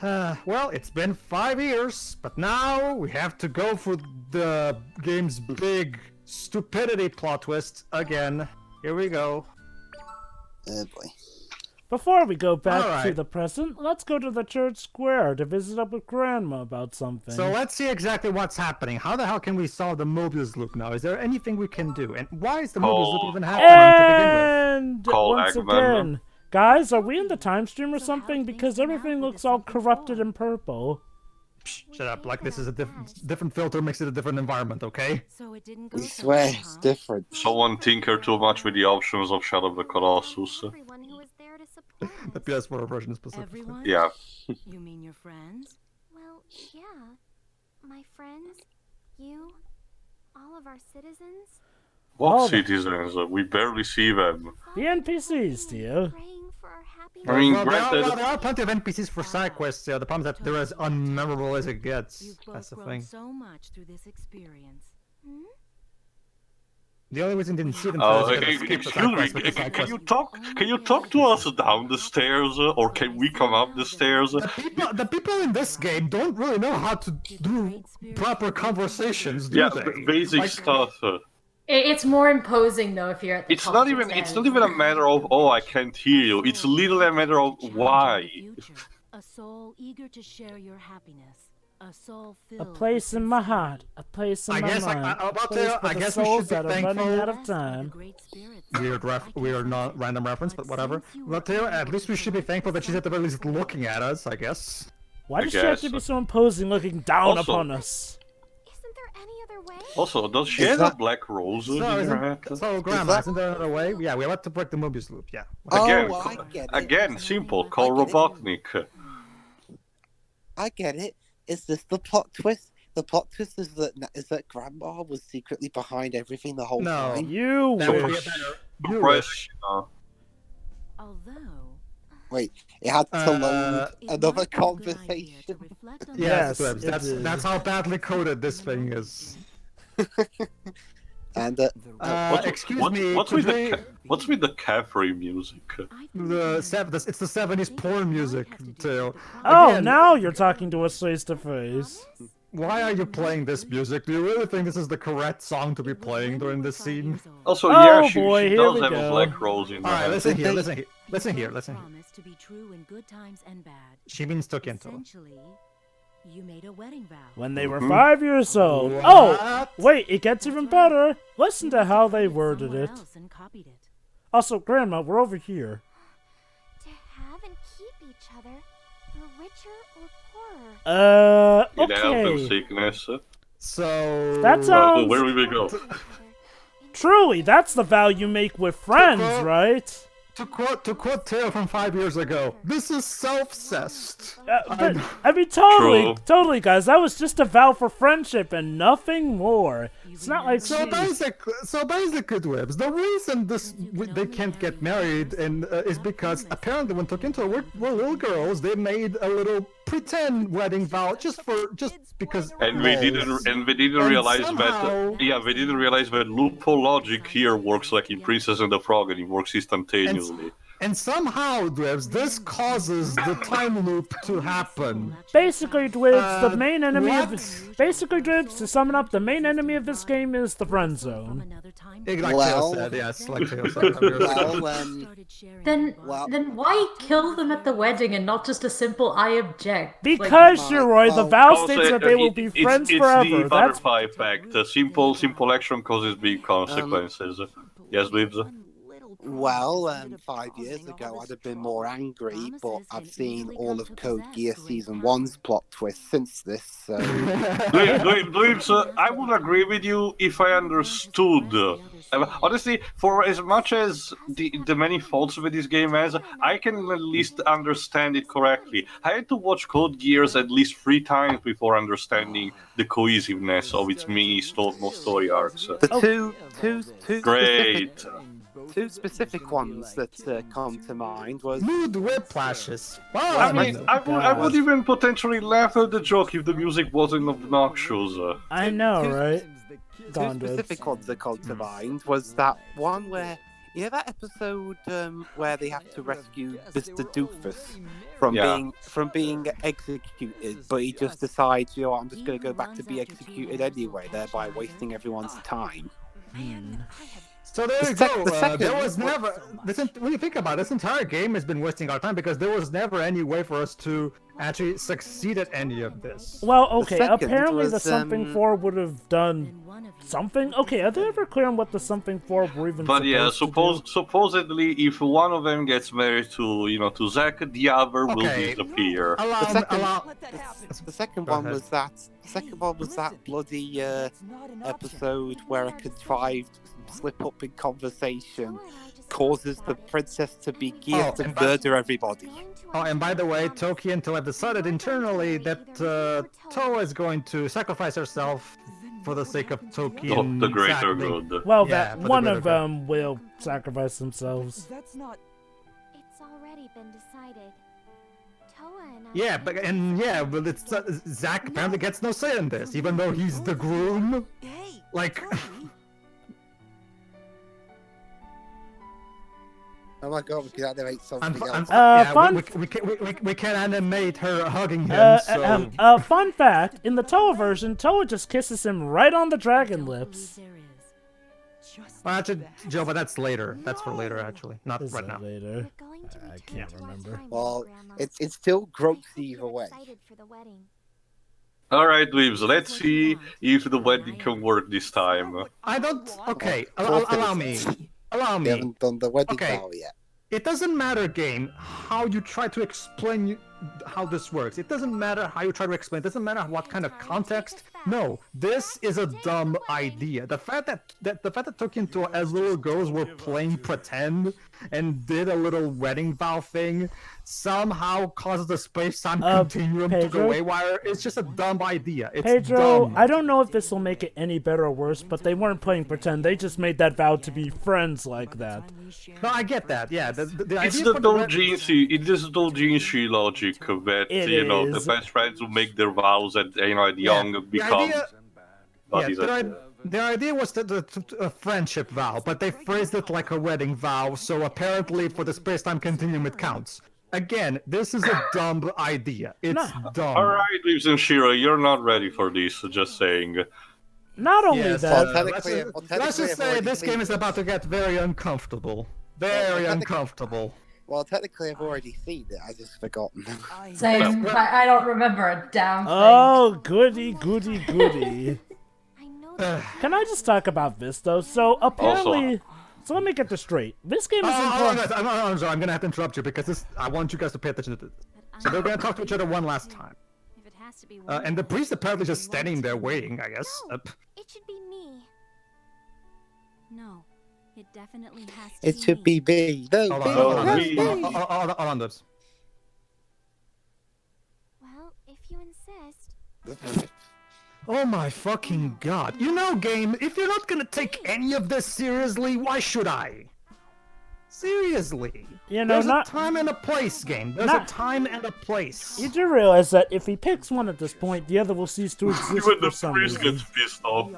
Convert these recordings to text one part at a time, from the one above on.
Well, it's been 5 years, but now we have to go for the game's big stupidity plot twist again. Here we go. Oh boy. Before we go back All to right. the present, let's go to the church square to visit up with Grandma about something. So let's see exactly what's happening. How the hell can we solve the Mobius loop now? Is there anything we can do? And why is the Mobius loop even happening to begin with? And Call once Agamemnon. again, guys, are we in the time stream or something? Because everything looks all corrupted and purple. Psh, shut up, like this is a different filter makes it a different environment, okay? So it didn't go We so swear well, it's huh? different. Someone tinker too much with the options of Shadow of the Colossus. Everyone who was there to support The us. PS4 version specifically. Everyone? Yeah. You mean your friends? Well, yeah. My friends, you, all of our citizens. What Oh. citizens? We barely see them. The NPCs, dear. Praying for our happiness. I mean, Well, granted- there are plenty of NPCs for side quests. The problem is that they're as unmemorable as it gets. You've That's the both grown thing. so much through this experience. Hmm? The only reason they didn't see them Oh, is because they skip the side excuse me. quests with the side Can quests. you talk? Can you talk to us down the stairs, or can we come up the stairs? The people in this game don't really know how to do proper conversations, do Yeah, they? basic Like, stuff. It's more imposing though if you're at the It's top not of even. the It's stairs. not even a matter of I can't hear you. It's literally a matter of why. A soul eager to share your happiness. A soul A filled place with in my sincerity. heart, a place in I my guess, mind, I'm about a place to- for I the guess we souls should be that are running thankful- out of time. weird random reference, but whatever. At least we should be thankful that she's at the very least looking at us, I guess. Why I does she have to guess. be so imposing, looking down Also- upon us? Isn't there any other way? Also, does she Is have a that- black rose in So, her head? Grandma, that- isn't there another way? Yeah, we're about to break the Mobius loop, yeah. Again, Oh, I get it. again, simple. Call I get it. Robotnik. I get it. Is this the plot twist? The plot twist is that Grandma was secretly behind everything the whole No. time. You That would be a wish. better. You Press, wish. Although Wait, it had to load it another might be a good idea to conversation. reflect on Yes, Yes, Dwebs, it that's is. that's how badly coded this thing is. And Excuse What- me. What's could with we- what's with the cafe music? It's the 70s porn music too. Oh, Again, now you're talking to us face to face. Why are you playing this music? Do you really think this is the correct song to be playing during this scene? Also, Oh, yeah, she boy, here does we have go. a black rose in her Alright, head. listen here, They- listen here, listen here, listen here. Promise to be true in good times and bad. She means took into. Essentially, you made a wedding vow. When they were Mhm. 5 years old. What? Oh, wait, it gets even better. Listen to how they worded Someone it. else and copied it. Also, Grandma, we're over here. To have and keep each other, for richer or poorer. In health and Okay. sickness. So That sounds- Where will we go? Truly, that's the vow you make with friends, Well- right? to quote Teo from 5 years ago, this is self-cessed. But, I mean, totally, True. totally, guys. That was just a vow for friendship and nothing more. It's not like So basically, Dwebs, the reason they can't get married is because apparently when Tokinto were little girls, they made a little pretend wedding vow just because. And we lols. didn't And realize somehow- that. Yeah, we didn't realize that loophole logic here works like in Princess and the Frog, and it works instantaneously. And somehow, Dwebs, this causes the time loop to happen. basically, Dwibs, the main enemy what? of basically, Dwibs, to sum it up, the main enemy of this game is the friend From zone. another time. Like Well- Teo said, yes, like Teo said. Started sharing Then, their Well- then why kill them at the wedding and not just a simple "I object"? Because, my- Shiroi, the oh, vow Also, states that they will be friends it's forever. the That's butterfly effect. Simple action causes big consequences. Yes, Libs? Well, 5 years ago I'd have been more angry, but I've seen all of Code Geass Season 1's plot twist since this, so... Libs, I would agree with you if I understood. Honestly, for as much as the many faults with this game has, I can at least understand it correctly. I had to watch Code Geass at least 3 times before understanding the cohesiveness of its mini story arcs. The two Great. two specific ones that come to mind was... Mood whiplashes. Wow, I mean, I would even potentially laugh at the joke if the music wasn't obnoxious. I know, two- right? Two Gone, Dwibs. specific ones that come to mind was that one where Yeah, that episode where they have to rescue Mr. Doofus from being executed, but he just decides, you know, I'm just going to go back to be executed anyway, thereby wasting everyone's time. So there you go. There was never. When you think about it, this entire game has been wasting our time because there was never any way for us to actually succeed at any of this. Well, okay, apparently was, the something for would have done something. Okay, are they ever clear on what the something for were even But yeah, supposed to do? supposedly, if one of them gets married to Zack, the other will disappear. The second one was that bloody episode where a contrived slip-up in conversation causes the princess to be geared to murder everybody. Oh, and by the way, Toki and Toa have decided internally that Toa is going to sacrifice herself for the sake of Toki and The greater Zack. good. Well, Yeah, that one of them will sacrifice themselves. It's already been decided. Toa and I. Yeah, but it's Zack apparently gets no say in this, even though he's the groom. Like. Oh my god, we can animate something else. We can animate her hugging him. Fun fact: in the Toa version, Toa just kisses him right on the dragon lips. Well, actually, Joe, but that's later. That's for later, actually, not Is right that now. later? I can't remember. Well, it's still gross either way. Alright, Dweebs, let's see if the wedding can work this time. I don't. Okay, allow me. Allow We me. haven't done the wedding Okay. vow yet. It doesn't matter, game, how you try to explain how this works. It doesn't matter how you try to explain. It doesn't matter what kind of context. No, this is a dumb idea. The fact that Toki and Toa as little girls were playing pretend and did a little wedding vow thing somehow causes the space-time continuum to Pedro? go haywire. It's just a dumb idea. It's Pedro, dumb. I don't know if this will make it any better or worse, but they weren't playing pretend. They just made that vow to be friends like that. No, I get that. Yeah, the It's idea the for the doujinshi logic that It the is. best friends who make their vows at young become buddies. The idea was a friendship vow, but they phrased it like a wedding vow, so apparently for the space-time continuum it counts. Again, this is a dumb idea. It's dumb. Alright, Leaves and Shiro, you're not ready for this, just saying. Not only Yes, that, let's just say this game is about to get very uncomfortable. Very uncomfortable. Well, technically, I've already seen it. I just forgotten. Same. I don't remember a damn thing. oh, goody, goody, goody. Can I just talk about this though? So apparently, so let me get this straight. This game is I'm sorry, I'm gonna have to interrupt you because I want you guys to pay attention to this. So they're gonna talk to each other one last time. If it has to be And the priest apparently just standing there waiting, I guess. It should be me. No, it definitely has to It should be me. No, Hold on, Dubs. Well, if you insist. Oh my fucking god. You know, game, if you're not gonna take any of this seriously, why should I? Seriously. You know, There's not- a time and a place, game. There's not- a time and a place. You do realize that if he picks one at this point, the other will cease to exist Even for the some priest reason. gets pissed off.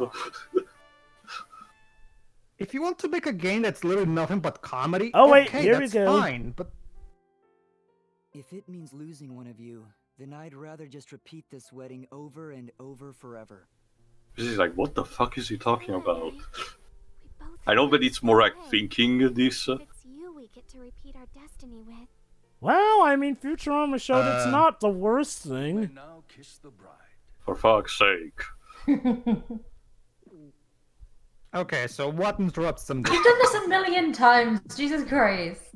If you want to make a game that's literally nothing but comedy, Oh, wait, okay, here we that's go. fine, but If it means losing one of you, then I'd rather just repeat this wedding over and over forever. This is like, what the fuck is he talking about? We both I know that it's more like way. thinking this. It's you we get to repeat our destiny with. Well, I mean, Futurama showed it's not the worst thing. Now kiss the bride. For fuck's sake. okay, so what interrupts them? You've done this a million times. Jesus Christ.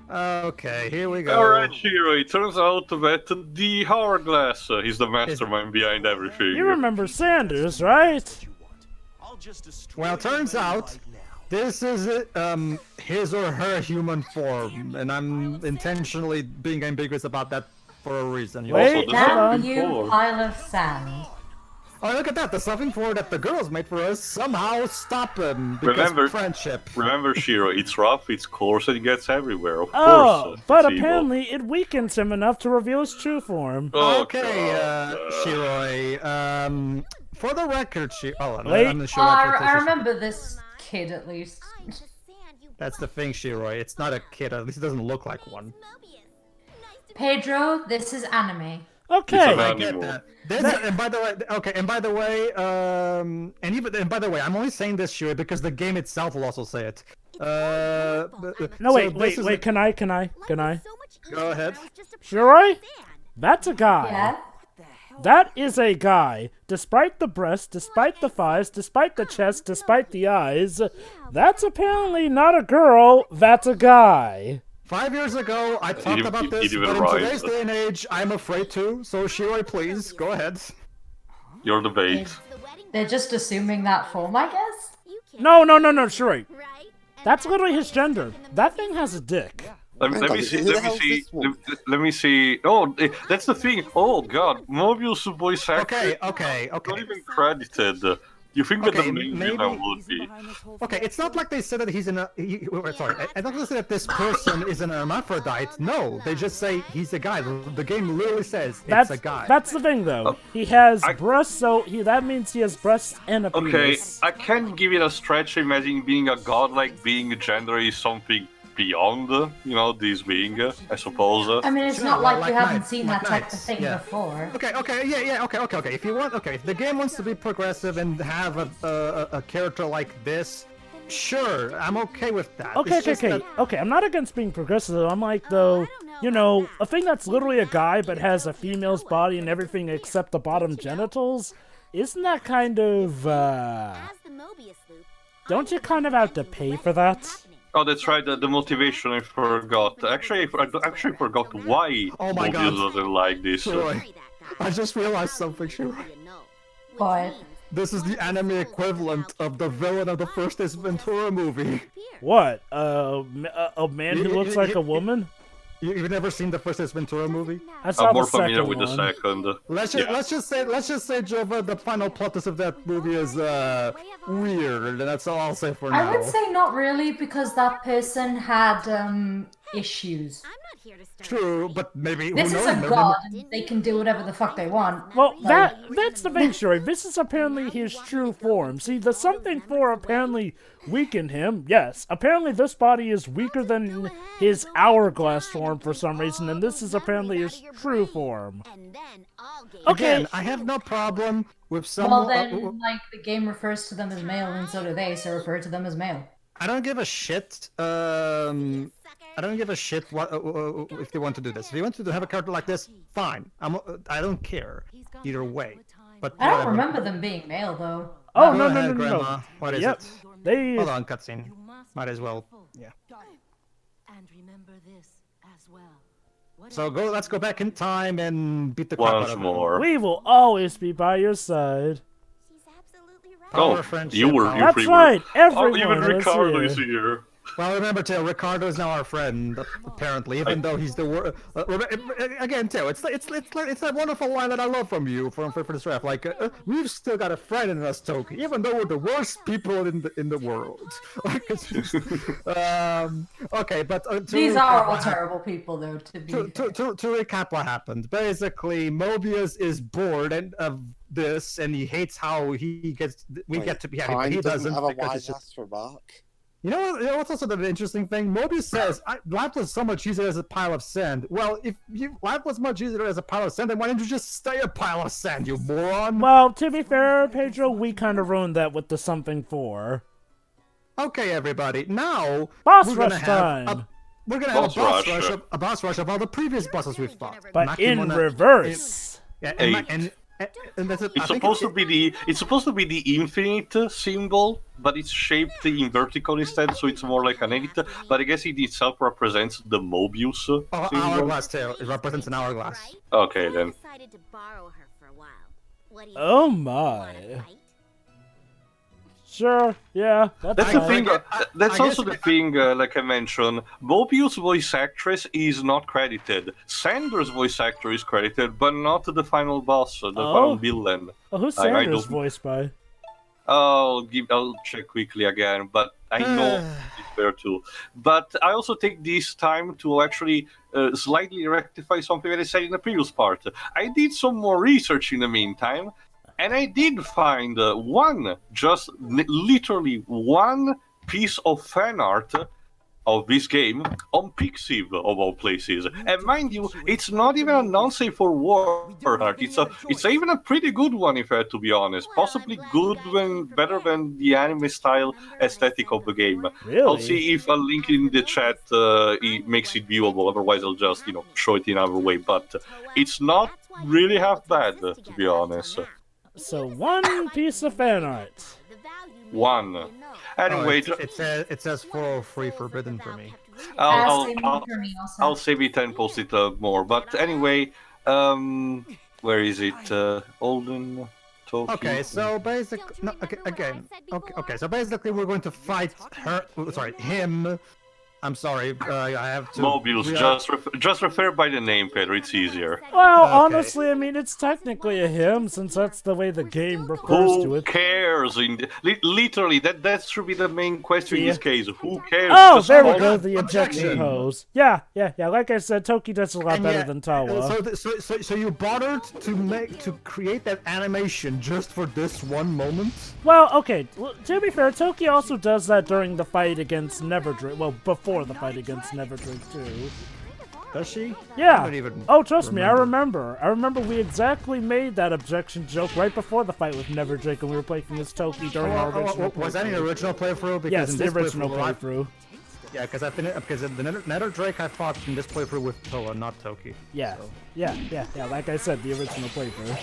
Okay, here we go. Alright, Shiro, it turns out that the Hourglass is the mastermind behind everything. You remember Sanders, right? Well, turns out this is his or her human form, and I'm intentionally being ambiguous about that for a reason. You know? Wait, the hold Damn on. you, Four. pile of sand. Oh, look at that! The something for that the girls made for us somehow stop him because Remember- friendship. Remember, Shiro, it's rough, it's coarse, and it gets everywhere, of Oh, course. but it's evil. apparently it weakens him enough to reveal his true form. Oh, Okay, God. Shiroi. For the record, oh, Wait. I'm the Oh, I remember this kid at least. That's the thing, Shiroi. It's not a kid. At least it doesn't look like one. Pedro, this is anime. Okay. I get that. And by the way, and by the way, and by the way, I'm only saying this, Shiroi, because the game itself will also say it. No, wait. Can I? Go ahead. Shiroi? That's a guy. Yeah? That is a guy. Despite the breasts, despite the thighs, despite the chest, despite the eyes, that's apparently not a girl, that's a guy. 5 years ago, I talked about this, but in today's day and age, I'm afraid to. So, Shiroi, please, go ahead. You're the bait. They're just assuming that form, I guess? No, Shiroi. That's literally his gender. That thing has a dick. Let me see. Oh, that's the thing. Oh god, Mobius voice actor. Okay. Not even credited. You think that the main villain would be? Okay, it's not like they said that he's sorry, I don't say that this person is an hermaphrodite. No, they just say he's a guy. The game literally says it's a guy. That's the thing, though. He has breasts, so that means he has breasts and a penis. Okay, I can give it a stretch. Imagine being a god, like being a gender is something beyond, this being, I suppose. I mean, it's not like you haven't seen that type of thing before. Okay. If you want, if the game wants to be progressive and have a character like this, sure, I'm okay with that. Okay, I'm not against being progressive, though. I'm like, though, a thing that's literally a guy but has a female's body and everything except the bottom genitals, isn't that kind of, don't you kind of have to pay for that? Oh, that's right. The motivation I forgot. Actually, I forgot why Mobius doesn't like this. I just realized something, Shiroi. What? This is the anime equivalent of the villain of the first Ace Ventura movie. What? A man who looks like a woman? You've never seen the first Ace Ventura movie? I'm more familiar with the second. Let's just say, Jova, the final plot twist of that movie is weird, and that's all I'll say for now. I would say not really, because that person had issues. True, but maybe this is a god, and they can do whatever the fuck they want. Well, that's the thing, Shiroi. This is apparently his true form. See, the something for apparently weakened him. Yes, apparently this body is weaker than his hourglass form for some reason, and this is apparently his true form. Okay, again, I have no problem with someone. Well, then, the game refers to them as male, and so do they, so refer to them as male. I don't give a shit. I don't give a shit what if they want to do this. If they want to have a character like this, fine. I don't care either way. But I don't remember them being male though. Oh no, no. Grandma. What is it? Hold on, cutscene. Might as well. Yeah. And remember this as well. So let's go back in time and beat the crap once out of more. We will always be by your side. That's right. Everyone even Ricardo is is here. Well, remember, Teo, Ricardo is now our friend, apparently, even though he's the worst. Again, Teo, it's that wonderful line that I love from you, from this draft. Like, we've still got a friend in us, Toki, even though we're the worst people in the world. Okay, but these are all terrible people, though. To recap, what happened? Basically, Mobius is bored of this, and he hates how he gets. We get to be happy, but he doesn't have a because wise ass remark. You know what's also the interesting thing? Mobius says, life was so much easier as a pile of sand. Well, if life was much easier as a pile of sand, then why didn't you just stay a pile of sand, you moron? Well, to be fair, Pedro, we kind of ruined that with the something for. Okay, everybody. Now, we're gonna have a boss rush of all the previous bosses we've fought. But Makmona, in reverse. And that's it's supposed to be the infinite symbol, but it's shaped in vertical instead, so it's more like an 8. But I guess it itself represents the Mobius symbol. Hourglass tail. It represents an hourglass. Okay then. Oh my. Sure, yeah, that's the thing. That's also the thing, like I mentioned. Mobius' voice actress is not credited. Sandra's voice actor is credited, but not the final boss, the final villain. Oh, who's Sandra's voiced by? I'll check quickly again, but I know it's there too. But I also take this time to actually slightly rectify something that I said in the previous part. I did some more research in the meantime. And I did find literally one piece of fan art of this game on Pixiv, of all places. And mind you, it's not even a non-safe for war art. It's even a pretty good one, if I had to be honest. Possibly better than the anime style aesthetic of the game. Really? I'll see if a link in the chat it makes it viewable. Otherwise, I'll just show it in another way. But it's not really half bad, to be honest. So one piece of fan art. One. Anyway, it says 403 forbidden for me. I'll save it and post it more. But anyway, where is it? Olden, Tokyo. Okay, so basically, so basically, we're going to fight him. I'm sorry, I have to... Mobius, just refer by the name, Pedro, it's easier. Well, honestly, I mean, it's technically a him, since that's the way the game refers to Who it. cares? Literally, that should be the main question in this case. Who cares? Oh, Just there we call go, it the objection pose. Yeah, like I said, Toki does a lot better than Tawa. So you bothered to create that animation just for this one moment? Well, okay, to be fair, Toki also does that during the fight against Neverdrink. Well, before the fight against Neverdrink too. Does she? Yeah. Oh, trust me, I remember. I remember we exactly made that objection joke right before the fight with Neverdrink, and we were playing as Toki during our original playthrough. Was that an original playthrough? Because yes, in the this original playthrough. Yeah, because in the Netherdrake I fought in this playthrough with Toa, not Toki. Yeah, so. yeah. Like I said, the original playthrough.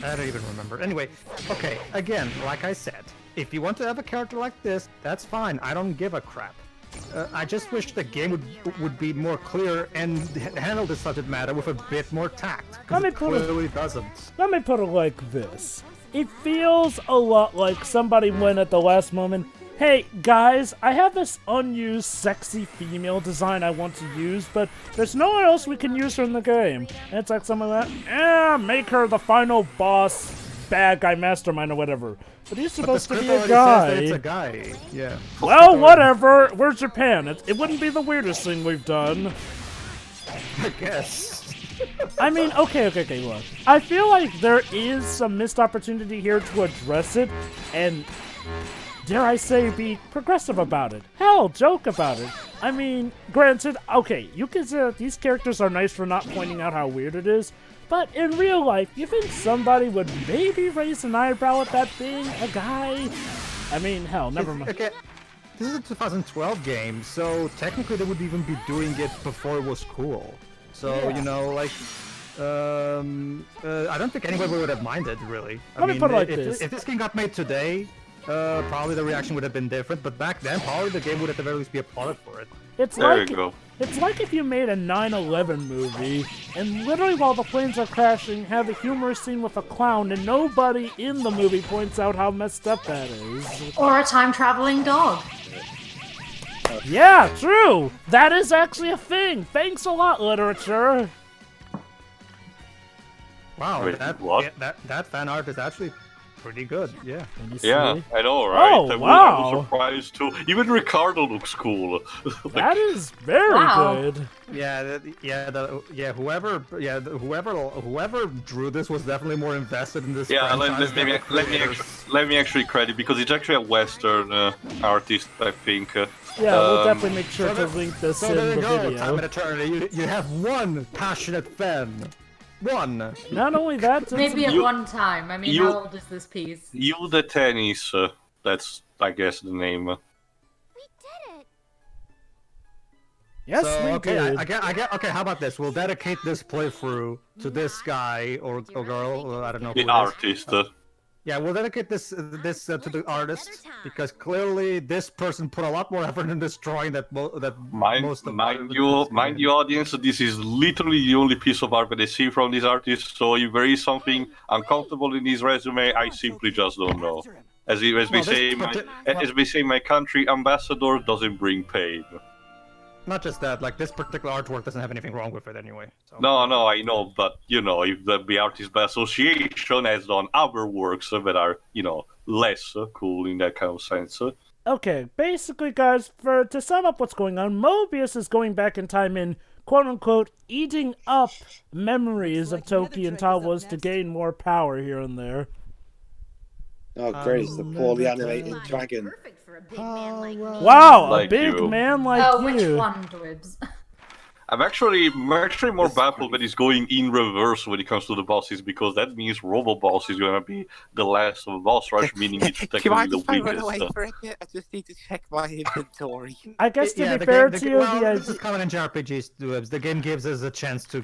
I don't even remember. Anyway, okay. Again, like I said, if you want to have a character like this, that's fine. I don't give a crap. I just wish the game would be more clear and handle this subject matter with a bit more tact. Because it clearly doesn't. Let me put it like this. It feels a lot like somebody went at the last moment, hey guys, I have this unused sexy female design I want to use, but there's nowhere else we can use her in the game. And it's like something like that, make her the final boss, bad guy mastermind or whatever. But he's supposed to be a guy. Says that it's a guy. Yeah. Well, whatever. We're Japan. It wouldn't be the weirdest thing we've done. I guess. I mean, okay, look. I feel like there is some missed opportunity here to address it, and dare I say, be progressive about it. Hell, joke about it. I mean, granted, okay, you can say that these characters are nice for not pointing out how weird it is, but in real life, you think somebody would maybe raise an eyebrow at that being a guy? I mean, hell, never mind. Okay, this is a 2012 game, so technically they would even be doing it before it was cool. So, yeah. I don't think anybody would have minded, really. Let me put it like this. If this game got made today, probably the reaction would have been different, but back then, probably the game would at the very least be applauded for it. It's like if you made a 9/11 movie, and literally while the planes are crashing, have a humorous scene with a clown, and nobody in the movie points out how messed up that is. Or a time-traveling dog. Yeah, true! That is actually a thing! Thanks a lot, literature! Wow, Wait, that fan art is actually pretty good, yeah. Yeah, I know, right? Oh, I wow. was surprised too. Even Ricardo looks cool. That is very good. Whoever drew this was definitely more invested in this. Yeah, franchise let me actually credit, because it's actually a Western artist, I think. Yeah, we'll definitely make sure to link this in there the you go, video. Time and Eternity. You have one passionate fan. One. Not only that, Maybe at one time. I mean, how old is this piece? You the Tennis, that's, I guess, the name. We did it. yes, So, we okay, did. okay, how about this? We'll dedicate this playthrough to this guy or girl, I don't know who The it is. artist. Yeah, we'll dedicate this to the artist, because clearly this person put a lot more effort in this drawing Mind you, audience, this is literally the only piece of art that I see from this artist, so if there is something uncomfortable in his resume, I simply just don't know. As we say, my country ambassador doesn't bring pain. Not just that, like, this particular artwork doesn't have anything wrong with it anyway. So. No, I know, but, if the Artists by Association has done other works that are, less cool in that kind of sense. Okay, basically, guys, to sum up what's going on, Mobius is going back in time and, quote-unquote, eating up memories of Toki and Tawas to gain more power here and there. Oh, great! It's the poorly animated dragon. Wow, Like a big you. man like Oh, which you. one, Dwibs? I'm actually more baffled that he's going in reverse when it comes to the bosses, because that means Robo Boss is gonna be the last of the boss rush, meaning it's Do you technically mind the if I run away weakest. for a bit? I just need to check my inventory. I guess to Yeah, be the fair game, to you, well, this the is common in JRPGs. Dwibs. The game gives us a chance to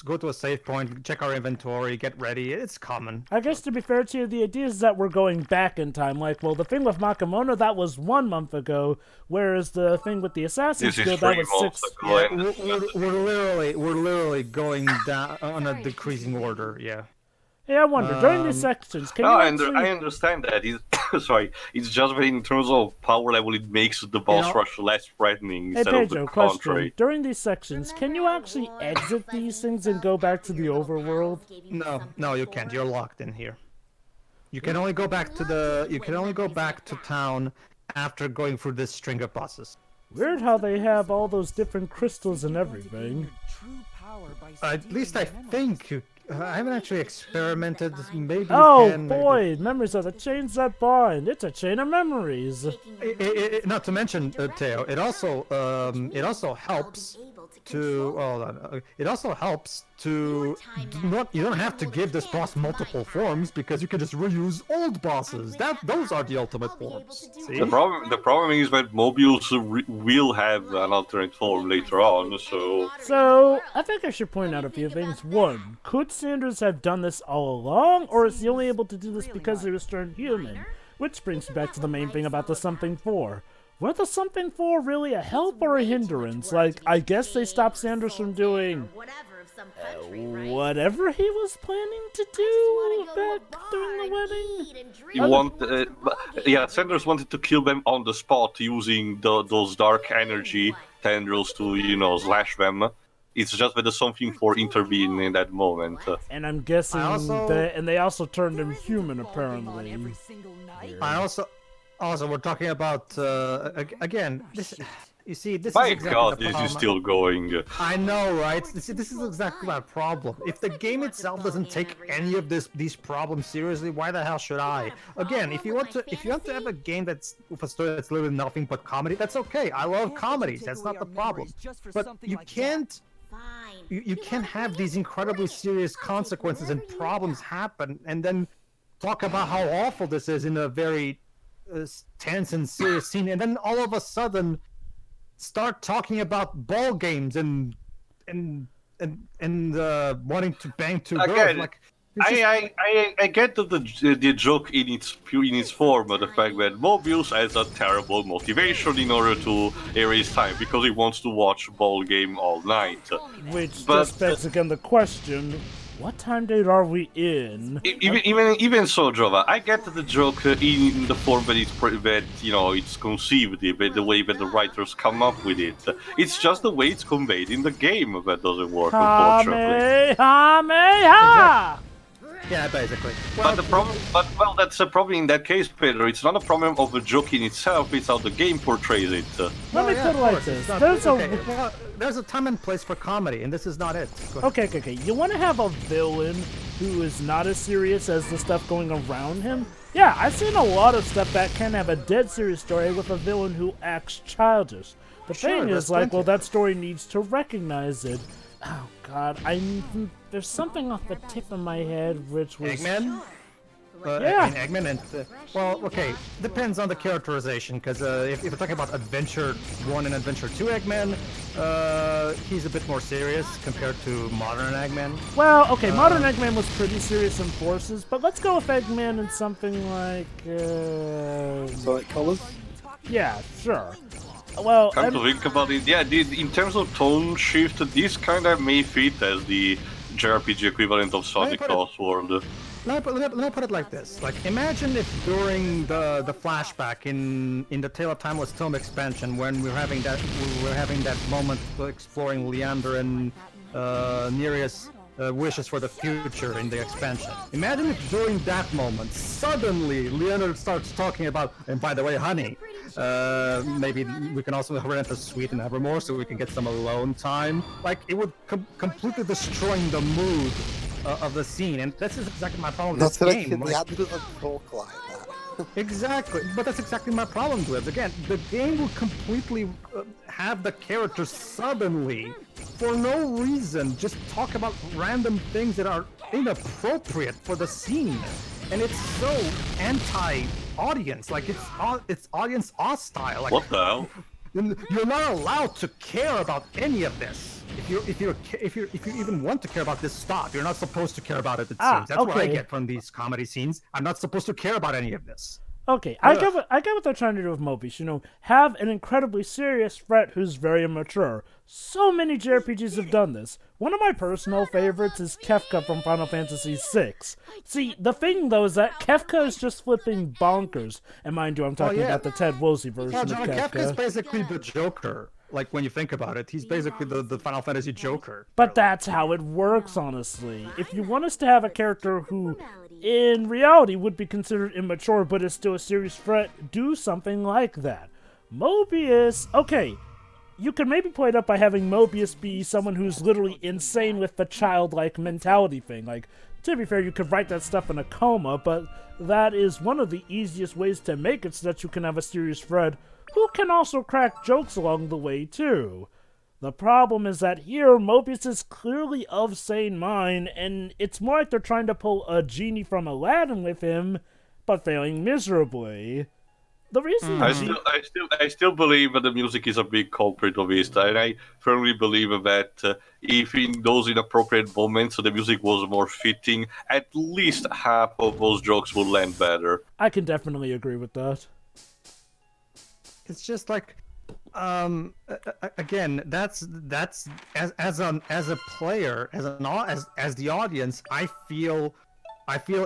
go to a save point, check our inventory, get ready. It's common. I guess to be fair to you, the idea is that we're going back in time. Like, well, the thing with Makmona, that was 1 month ago, whereas the thing with the Assassin's This is Guild, that 3 was months 6. ago. Yeah, and we're literally going down on a decreasing order. Yeah. Hey, I wonder, during these sections, can No, you I actually... understand that. Sorry, it's just that in terms of power level, it makes the boss rush less threatening Hey, instead of Pedro, the question. contrary. During these sections, can you actually exit these things and go back to the overworld? No, you can't. You're locked in here. You can only go back to town after going through this string of bosses. Weird how they have all those different crystals and everything. At least I think you. I haven't actually experimented. Maybe you Oh can, boy, memories are the chains that bind. It's a chain of memories. Not to mention, Theo, it also helps to. Hold on. It also helps to. You don't have to give this boss multiple forms because you can just reuse old bosses. Those are the ultimate forms. See? The problem is that Mobius will have an alternate form later on, so... So, I think I should point out a few things. One, could Sanders have done this all along, or is he only able to do this because he was turned human? Which brings me back to the main thing about the Something 4. Were the Something 4 really a help or a hindrance? Like, I guess they stopped Sanders from doing whatever he was planning to do back during the wedding? Sanders wanted to kill them on the spot using those dark energy tendrils to, slash them. It's just that the Something 4 intervened in that moment. And I'm guessing and they also turned him human, apparently. Also, we're talking about again. This, you see, this My is exactly God, the this problem. is still going. I know, right? This is exactly my problem. If the game itself doesn't take any of these problems seriously, why the hell should I? Again, if you want to have a game that's with a story that's literally nothing but comedy, that's okay. I love comedies. That's not the problem. But you can't. You can't have these incredibly serious consequences and problems happen, and then talk about how awful this is in a very tense and serious scene, and then all of a sudden start talking about ball games and wanting to bang two girls. Like, I get the joke in its form, the fact that Mobius has a terrible motivation in order to erase time because he wants to watch ball game all night. Which just begs again the question: what time date are we in? Even so, Jova, I get the joke in the form that it's conceived, the way that the writers come up with it. It's just the way it's conveyed in the game that doesn't work, unfortunately. Yeah, basically. Well, that's a problem in that case, Pedro. It's not a problem of the joke in itself; it's how the game portrays it. Let me put it like this: there's a time and place for comedy, and this is not it. Okay. You want to have a villain who is not as serious as the stuff going around him? Yeah, I've seen a lot of stuff that can have a dead serious story with a villain who acts childish. The thing is, that story needs to recognize it. Oh God, there's something off the tip of my head which was... Eggman? Eggman and... okay, depends on the characterization, because if we're talking about Adventure 1 and Adventure 2 Eggman, he's a bit more serious compared to Modern Eggman. Well, okay, Modern Eggman was pretty serious in Forces, but let's go with Eggman in something like... Sonic Colors? Yeah, sure. Well, come to think about it, in terms of tone shift, this kind of may fit as the JRPG equivalent of Sonic Crossword. Let me put it like this: like, imagine if during the flashback in the Tale of Timeless Tome expansion, when we were having that moment exploring Leander and Nereus' wishes for the future in the expansion. Imagine if during that moment, suddenly Leander starts talking about, and by the way, honey, maybe we can also rent a suite in Evermore so we can get some alone time. Like, it would completely destroying the mood of the scene, and this is exactly my problem with Not this to mention game. the Like, ad doesn't talk like that. exactly, but that's exactly my problem with it. Again, the game will completely have the characters suddenly, for no reason, just talk about random things that are inappropriate for the scene, and it's so anti-audience. Like it's audience hostile. Like, What the hell? you're not allowed to care about any of this. If you even want to care about this, stop. You're not supposed to care about it. It seems that's what I get from these comedy scenes. I'm not supposed to care about any of this. Okay, I get what they're trying to do with Mobius. You know, have an incredibly serious threat who's very immature. So many JRPGs have done this. One of my personal favorites is Kefka from Final Fantasy VI. See, the thing though is that Kefka is just flipping bonkers. And mind you, I'm talking about the Ted Woolsey version of Kefka. Kefka's basically the Joker. Like, when you think about it, he's basically the Final Fantasy Joker. But that's how it works, honestly. If you want us to have a character who, in reality, would be considered immature but is still a serious threat, do something like that. Mobius, okay, you can maybe play it up by having Mobius be someone who's literally insane with the childlike mentality thing. Like, to be fair, you could write that stuff in a coma, but that is one of the easiest ways to make it so that you can have a serious threat who can also crack jokes along the way, too. The problem is that here, Mobius is clearly of sane mind, and it's more like they're trying to pull a genie from Aladdin with him, but failing miserably. The reason I still believe that the music is a big culprit of it, and I firmly believe that if in those inappropriate moments the music was more fitting, at least half of those jokes would land better. I can definitely agree with that. It's just like, again, that's as a player, as the audience, I feel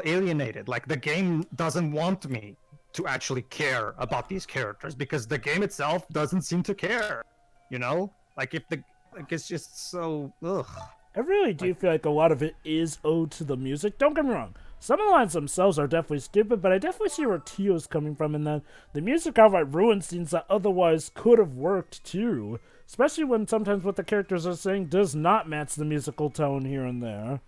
alienated. Like, the game doesn't want me to actually care about these characters because the game itself doesn't seem to care. You know, like it's just so ugh. I really do feel like a lot of it is owed to the music. Don't get me wrong. Some of the lines themselves are definitely stupid, but I definitely see where Tio's coming from in that the music outright ruins scenes that otherwise could have worked too. Especially when sometimes what the characters are saying does not match the musical tone here and there.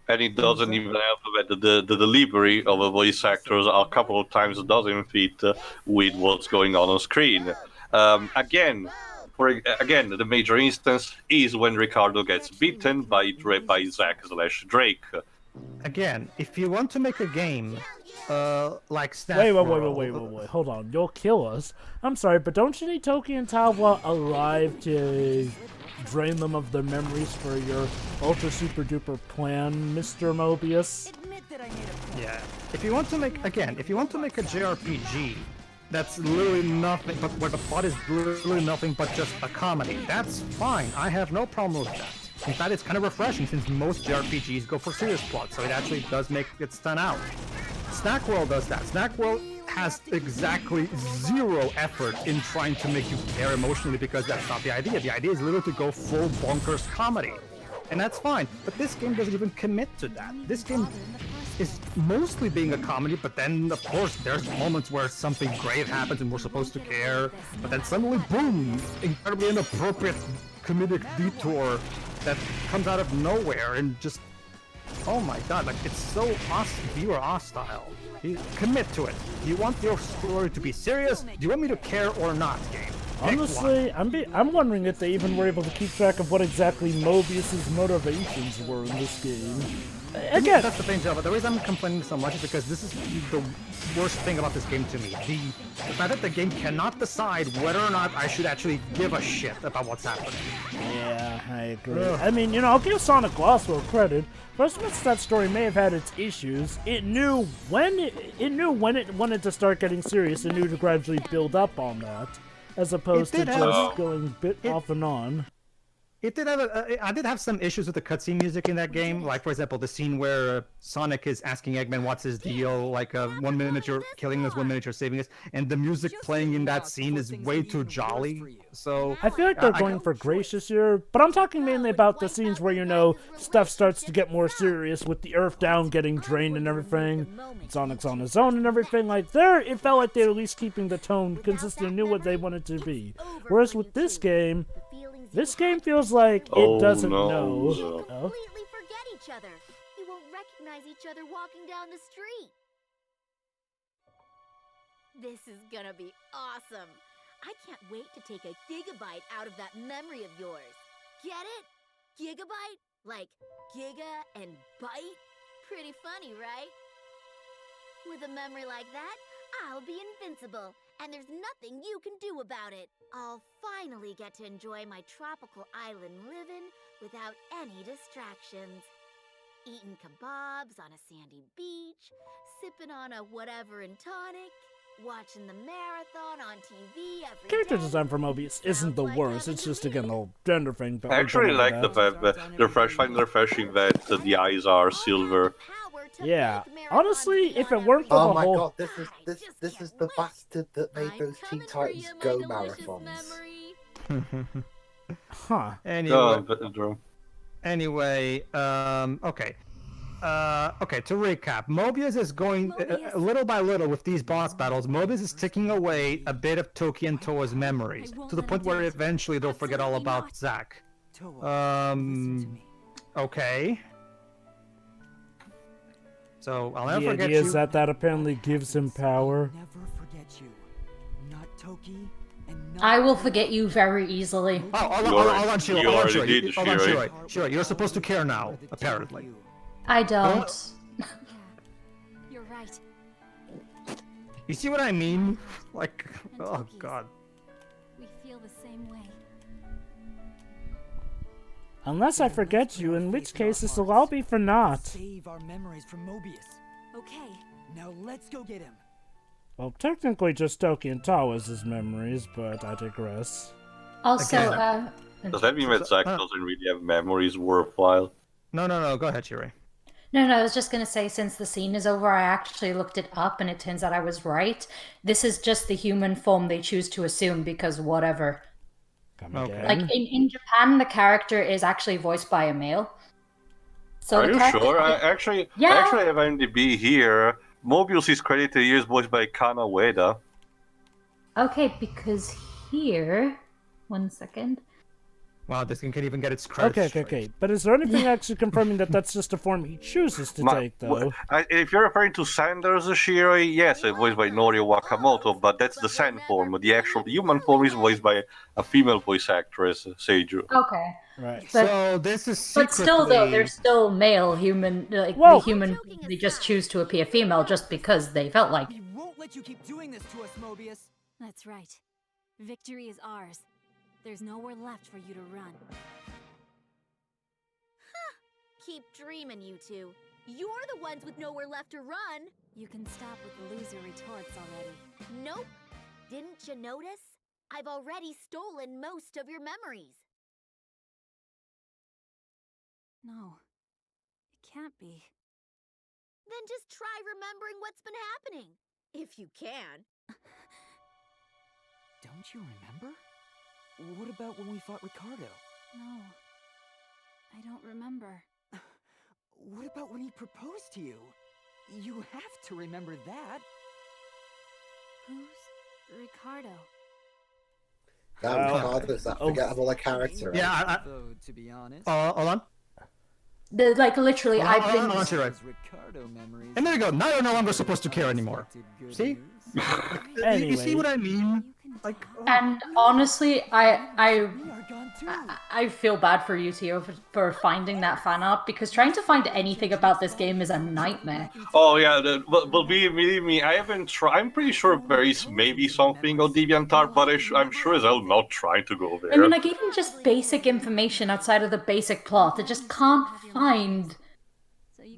And it doesn't even help that the delivery of the voice actors a couple of times doesn't fit with what's going on screen. Again, the major instance is when Ricardo gets beaten by Zack/Drake. Again, if you want to make a game like Snap Wait, hold on, you'll kill us. I'm sorry, but don't you need Toki and Tawa alive to drain them of their memories for your ultra super duper plan, Mr. Mobius? Yeah. If you want to make a JRPG that's literally nothing, but where the plot is literally nothing but just a comedy, that's fine. I have no problem with that. In fact, it's kind of refreshing since most JRPGs go for serious plots, so it actually does make it stand out. Snack World does that. Snack World has exactly zero effort in trying to make you care emotionally because that's not the idea. The idea is literally to go full bonkers comedy. And that's fine, but this game doesn't even commit to that. This game is mostly being a comedy, but then, of course, there's moments where something great happens and we're supposed to care, but then suddenly, boom, incredibly inappropriate comedic detour that comes out of nowhere and just, oh my god, like, it's so viewer hostile. Commit to it. Do you want your story to be serious? Do you want me to care or not, game? Honestly, I'm wondering if they even were able to keep track of what exactly Mobius's motivations were in this game. Again, that's the thing, Java. The reason I'm complaining so much is because this is the worst thing about this game to me. The fact that the game cannot decide whether or not I should actually give a shit about what's happening. Yeah, I agree. I mean, you know, I'll give Sonic Glosswell credit. For as much as that story may have had its issues, it knew when it wanted to start getting serious. It knew to gradually build up on that, as opposed to just going off and on. It did have I did have some issues with the cutscene music in that game. Like, for example, the scene where Sonic is asking Eggman what's his deal. Like, 1 minute you're killing us, 1 minute you're saving us, and the music playing in that scene is way too jolly. So I feel like they're going for gracious here, but I'm talking mainly about the scenes where, you know, stuff starts to get more serious with the Earth down getting drained and everything. Sonic's on his own and everything. Like, there, it felt like they were at least keeping the tone consistent and knew what they wanted to be. Whereas with this game feels like it doesn't know. Completely forget each other. You won't recognize each other walking down the street. This is gonna be awesome. I can't wait to take a gigabyte out of that memory of yours. Get it? Gigabyte? Like giga and bite? Pretty funny, right? With a memory like that, I'll be invincible, and there's nothing you can do about it. I'll finally get to enjoy my tropical island living without any distractions. Eating kebabs on a sandy beach, sipping on a whatever and tonic, watching the marathon on TV every Character day. design for Mobius isn't the worst. It's just, again, the whole gender thing. But I actually like the fact that refreshing that the eyes are silver. Yeah. Honestly, if it weren't for Oh the my whole... god, this is the bastard that made those Teen Titans Go marathons. Huh. Anyway, okay. Okay, to recap, Mobius is going little by little with these boss battles. Mobius is taking away a bit of Toki and Toa's memories to the point where eventually they'll forget all about Zack. Okay. So I'll never The forget idea you. is that apparently gives him power. Never forget you. Not Toki and not I will forget you very easily. Oh, hold on, Shiro. You already did, Shiro. Shiro, you're supposed to care now, apparently. I don't. You're right. You see what I mean? Like, oh god. We feel the same way. Unless I forget you, in which case this will all be for naught. Save our memories from Mobius. Okay. Now let's go get him. Well, technically just Toki and Ta was his memories, but I digress. Also, Does that mean that Zack doesn't really have memories worthwhile? No, go ahead, Shiro. no, I was just going to say, since the scene is over, I actually looked it up, and it turns out I was right. This is just the human form they choose to assume, because whatever. Come Okay. again. Like, in Japan, the character is actually voiced by a male. So Are the you character- sure? I actually have IMDb here. Mobius is credited here as voiced by Kana Ueda. Okay, because here... One second. Wow, this thing can't even get its credits. Okay. But is there anything actually confirming that that's just a form he chooses to take, though? If you're referring to Sanders Shiroi, yes, it's voiced by Norio Wakamoto, but that's the Sand form. The actual human form is voiced by a female voice actress, Seiju. Okay. Right. But- So this is But still, though, secretly- they're still male human. Like, Whoa. the human, they just choose to appear female just because they felt like. We won't let you keep doing this to us, Mobius. That's right. Victory is ours. There's nowhere left for you to run. Keep dreaming, you two. You're the ones with nowhere left to run. You can stop with the loser retorts already. Nope. Didn't you notice? I've already stolen most of your memories. No, it can't be. Then just try remembering what's been happening. If you can. Don't you remember? What about when we fought Ricardo? No, I don't remember. What about when he proposed to you? You have to remember that. Who's Ricardo? That Ricardo's that forgettable character. Right? Yeah, Though, to be honest, hold on. Like, literally, Hold on, I've been. hold on, Shiro. Ricardo memories. And there you go. Now you're no longer supposed to care anymore. See? You see what I mean? Like, And honestly, I We are gone too. I feel bad for you, Tio, for finding that fan art, because trying to find anything about this game is a nightmare. Oh yeah, but believe me, I haven't tried. I'm pretty sure there is maybe something on DeviantArt, but I'm sure as hell not trying to go there. I mean, like, even just basic information outside of the basic plot, I just can't find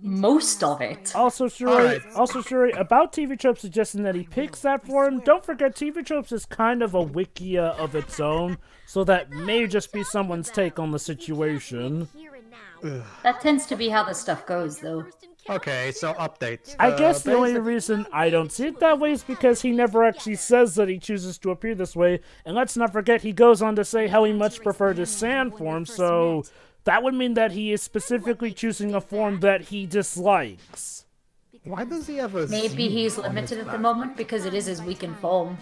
most of it. Also, Shuri, about TV Tropes suggesting that he picks that for him, don't forget TV Tropes is kind of a wikia of its own, so that may just be someone's take on the situation. That tends to be how this stuff goes, though. okay, so update. I guess the only reason I don't see it that way is because he never actually says that he chooses to appear this way, and let's not forget he goes on to say how he much preferred his sand form, so that would mean that he is specifically choosing a form that he dislikes. Why does he have a... Maybe Z he's on his limited at the back? moment because it is his weakened form.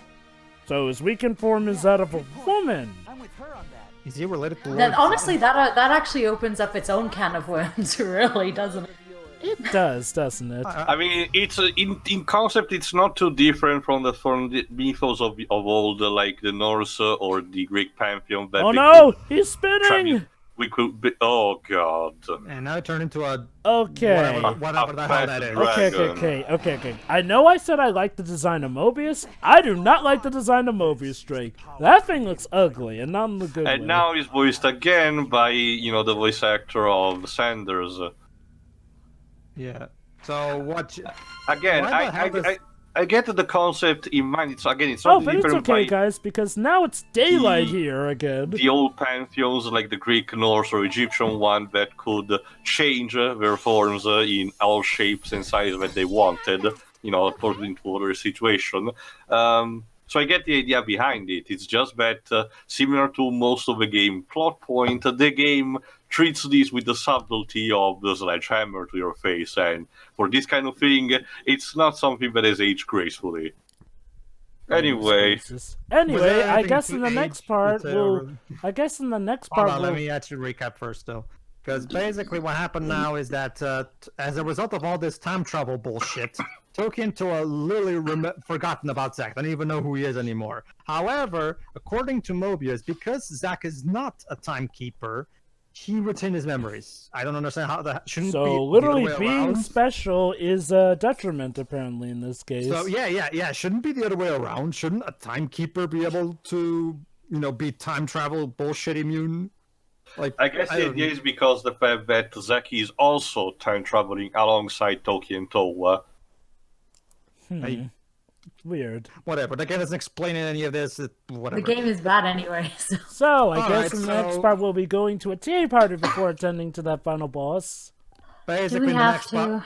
So his weakened form is that of a woman. I'm with her on that. Is he related to Then Lord honestly, that actually opens up its own can of worms, really, doesn't it? It does, doesn't it? I mean, it's in concept, it's not too different from the mythos of old, like the Norse or the Greek pantheon. That Oh no, he's spinning! We could be. Oh god. And now it turned into a Okay. whatever the hell that is. Okay. I know I said I like the design of Mobius. I do not like the design of Mobius, Drake. That thing looks ugly, and not in the good way. And now he's voiced again by, the voice actor of Sanders. Yeah. So what? Again, I get the concept in mind. It's but something it's different okay, by guys, because now it's daylight here again. the old pantheons, like the Greek, Norse, or Egyptian one, that could change their forms in all shapes and sizes that they wanted, according to their situation. So I get the idea behind it. It's just that, similar to most of the game plot point, the game treats this with the subtlety of the sledgehammer to your face, and for this kind of thing, it's not something that is aged gracefully. Anyway, I guess in the next part we'll. Hold on, let me actually recap first, though. Because basically what happened now is that as a result of all this time travel bullshit, Tolkien literally forgotten about Zack. I don't even know who he is anymore. However, according to Mobius, because Zack is not a timekeeper, he retained his memories. I don't understand how that shouldn't be. So literally being special is a detriment, apparently, in this case. So yeah. Shouldn't be the other way around. Shouldn't a timekeeper be able to, be time travel bullshit immune? I guess the idea is because the fact that Zaki is also time traveling alongside Toki and Towa. Weird. Whatever. The game doesn't explain any of this. Whatever. The game is bad anyway. So I guess in the next part we'll be going to a tea party before attending to that final boss. Basically, the next part.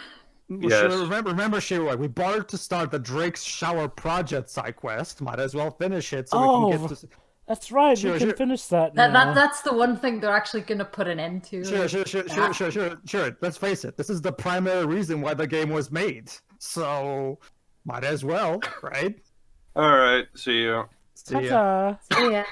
Yes. Remember, Shiro, we barred to start the Drake's Shower Project side quest. Might as well finish it so we can get to. That's right, we can finish that now. That's the one thing they're actually going to put an end to. Sure. Let's face it. This is the primary reason why the game was made. So, might as well, right? Alright, see ya. See ya. See ya.